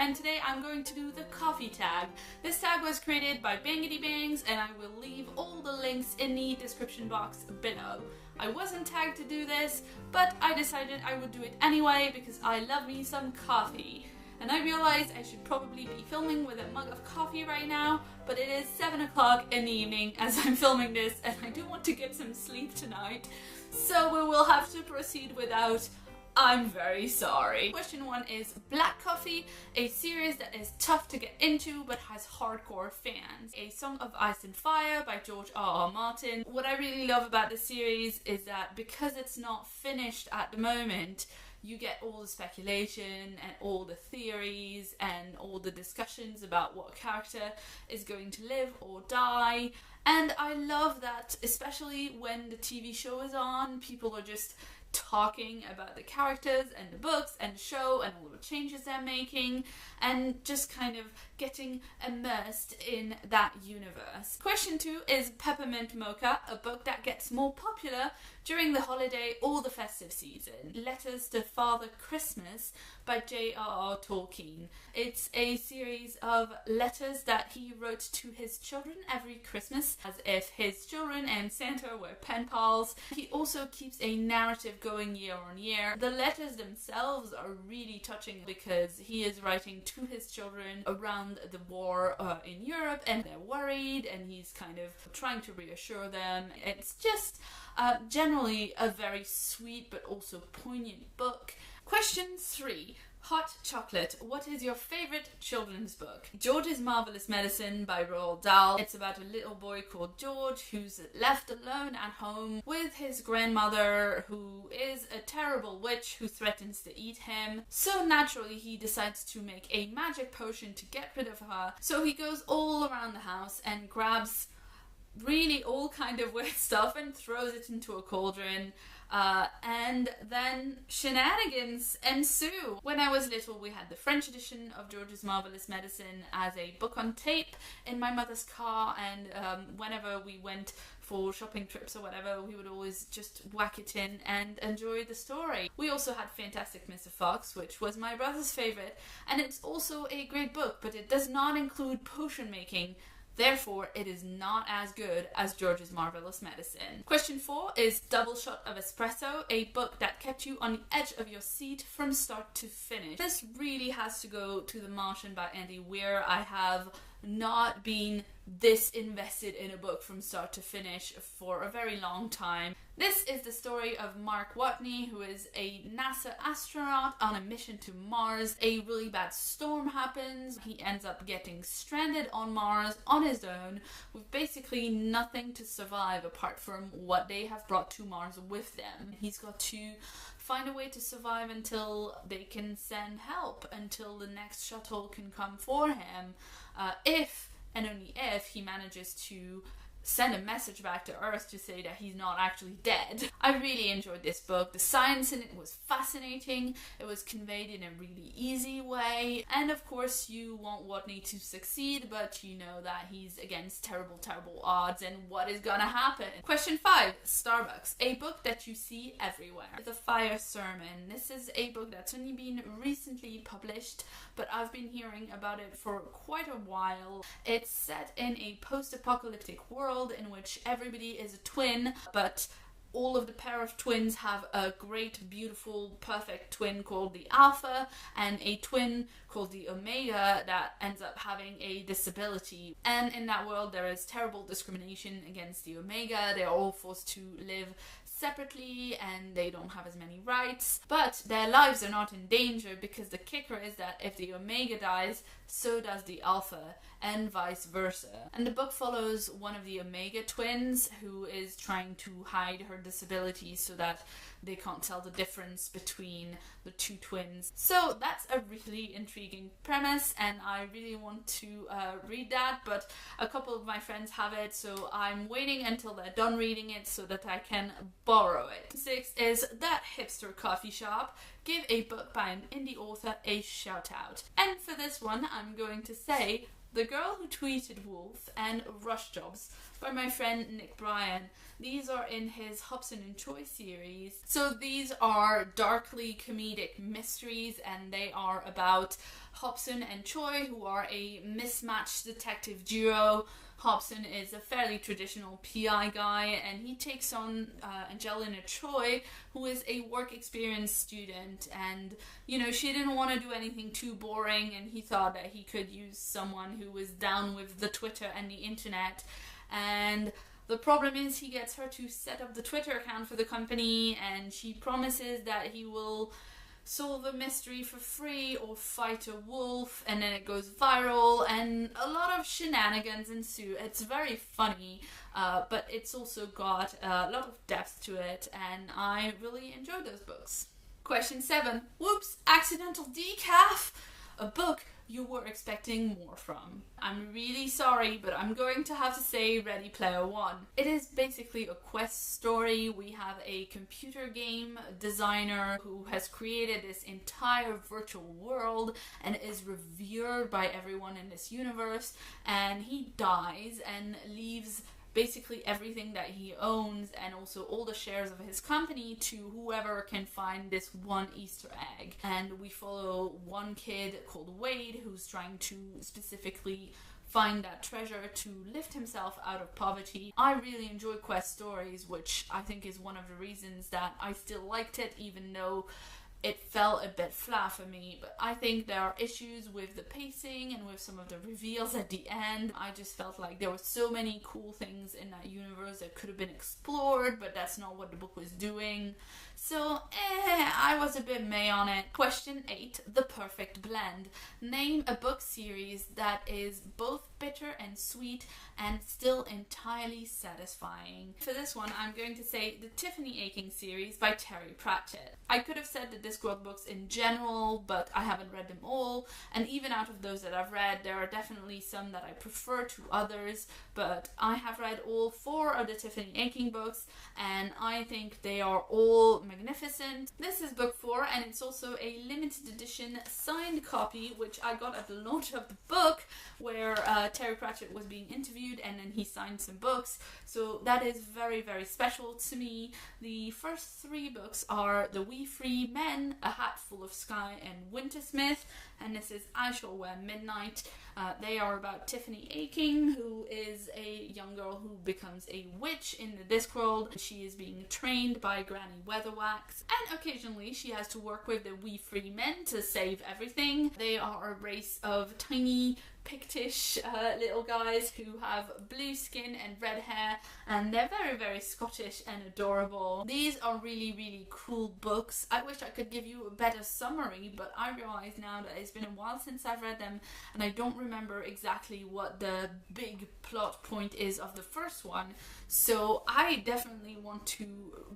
and today I'm going to do the coffee tag. This tag was created by Bangity Bangs, and I will leave all the links in the description box below. I wasn't tagged to do this, but I decided I would do it anyway because I love me some coffee. And I realized I should probably be filming with a mug of coffee right now, but it is 7 o'clock in the evening as I'm filming this, and I do want to get some sleep tonight. So we will have to proceed without. I'm very sorry. Question 1 is Black Coffee, a series that is tough to get into but has hardcore fans. A Song of Ice and Fire by George R.R. Martin. What I really love about the series is that because it's not finished at the moment, you get all the speculation and all the theories and all the discussions about what character is going to live or die. And I love that, especially when the TV show is on, people are just talking about the characters and the books and the show and all the changes they're making and just kind of getting immersed in that universe. Question 2 is Peppermint Mocha, a book that gets more popular during the holiday or the festive season. Letters to Father Christmas by J.R.R. Tolkien. It's a series of letters that he wrote to his children every Christmas, as if his children and Santa were pen pals. He also keeps a narrative going year on year. The letters themselves are really touching because he is writing to his children around the war in Europe, and they're worried and he's kind of trying to reassure them. It's just generally a very sweet but also poignant book. Question 3. Hot Chocolate. What is your favorite children's book? George's Marvelous Medicine by Roald Dahl. It's about a little boy called George who's left alone at home with his grandmother, who is a terrible witch who threatens to eat him. So naturally he decides to make a magic potion to get rid of her. So he goes all around the house and grabs really all kind of weird stuff and throws it into a cauldron. And then shenanigans ensue. When I was little, we had the French edition of George's Marvelous Medicine as a book on tape in my mother's car, and whenever we went for shopping trips or whatever, we would always just whack it in and enjoy the story. We also had Fantastic Mr. Fox, which was my brother's favorite, and it's also a great book, but it does not include potion making. Therefore, it is not as good as George's Marvelous Medicine. Question 4 is Double Shot of Espresso, a book that kept you on the edge of your seat from start to finish. This really has to go to The Martian by Andy Weir. I have not been this invested in a book from start to finish for a very long time. This is the story of Mark Watney, who is a NASA astronaut on a mission to Mars. A really bad storm happens. He ends up getting stranded on Mars on his own with basically nothing to survive apart from what they have brought to Mars with them. He's got to find a way to survive until they can send help, until the next shuttle can come for him. If and only if he manages to send a message back to Earth to say that he's not actually dead. I really enjoyed this book. The science in it was fascinating. It was conveyed in a really easy way. And of course you want Watney to succeed, but you know that he's against terrible, terrible odds, and what is gonna happen? Question 5, Starbucks, a book that you see everywhere. The Fire Sermon. This is a book that's only been recently published, but I've been hearing about it for quite a while. It's set in a post-apocalyptic world in which everybody is a twin, but all of the pair of twins have a great, beautiful, perfect twin called the Alpha, and a twin called the Omega that ends up having a disability. And in that world there is terrible discrimination against the Omega. They're all forced to live separately and they don't have as many rights, but their lives are not in danger because the kicker is that if the Omega dies, so does the Alpha, and vice versa. And the book follows one of the Omega twins who is trying to hide her disability so that they can't tell the difference between the two twins. So that's a really intriguing premise, and I really want to read that, but a couple of my friends have it, so I'm waiting until they're done reading it so that I can borrow it. 6 is That Hipster Coffee Shop. Give a book by an indie author a shout out. And for this one, I'm going to say The Girl Who Tweeted Wolf and Rush Jobs by my friend Nick Bryan. These are in his Hobson and Choy series. So these are darkly comedic mysteries, and they are about Hobson and Choi, who are a mismatched detective duo. Hobson is a fairly traditional PI guy, and he takes on Angelina Choi, who is a work experience student, and you know, she didn't want to do anything too boring, and he thought that he could use someone who was down with the Twitter and the internet. And the problem is he gets her to set up the Twitter account for the company, and she promises that he will solve a mystery for free or fight a wolf, and then it goes viral and a lot of shenanigans ensue. It's very funny, but it's also got a lot of depth to it, and I really enjoyed those books. Question 7. Whoops, accidental decaf! A book you were expecting more from. I'm really sorry, but I'm going to have to say Ready Player One. It is basically a quest story. We have a computer game designer who has created this entire virtual world and is revered by everyone in this universe, and he dies and leaves basically everything that he owns and also all the shares of his company to whoever can find this one Easter egg. And we follow one kid called Wade who's trying to specifically find that treasure to lift himself out of poverty. I really enjoy quest stories, which I think is one of the reasons that I still liked it, even though it fell a bit flat for me. But I think there are issues with the pacing and with some of the reveals at the end. I just felt like there were so many cool things in that universe that could have been explored, but that's not what the book was doing. So, I was a bit meh on it. Question 8. The perfect blend. Name a book series that is both bitter and sweet and still entirely satisfying. For this one, I'm going to say the Tiffany Aching series by Terry Pratchett. I could have said the Discworld books in general, but I haven't read them all, and even out of those that I've read, there are definitely some that I prefer to others, but I have read all 4 of the Tiffany Aching books, and I think they are all magnificent. This is book 4, and it's also a limited edition signed copy, which I got at the launch of the book, where Terry Pratchett was being interviewed, and then he signed some books, so that is very, very special to me. The first 3 books are The Wee Free Men, A Hat Full of Sky, and Wintersmith, and this is I Shall Wear Midnight. They are about Tiffany Aching, who is a young girl who becomes a witch in the Discworld. She is being trained by Granny Weatherwax, and occasionally she has to work with the Wee Free Men to save everything. They are a race of tiny, Pictish little guys who have blue skin and red hair, and they're very, very Scottish and adorable. These are really, really cool books. I wish I could give you a better summary, but I realize now that it's been a while since I've read them, and I don't remember exactly what the big plot point is of the first one, so I definitely want to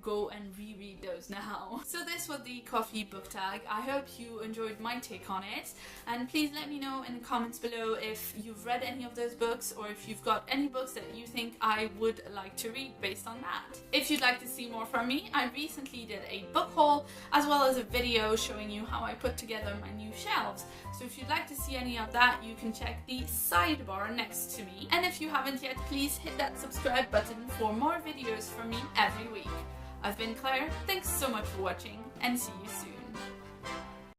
go and reread those now. So this was the coffee book tag. I hope you enjoyed my take on it, and please let me know in the comments below if you've read any of those books, or if you've got any books that you think I would like to read based on that. If you'd like to see more from me, I recently did a book haul as well as a video showing you how I put together my new shelves. So if you'd like to see any of that, you can check the sidebar next to me. And if you haven't yet, please hit that subscribe button for more videos from me every week. I've been Claire, thanks so much for watching, and see you soon.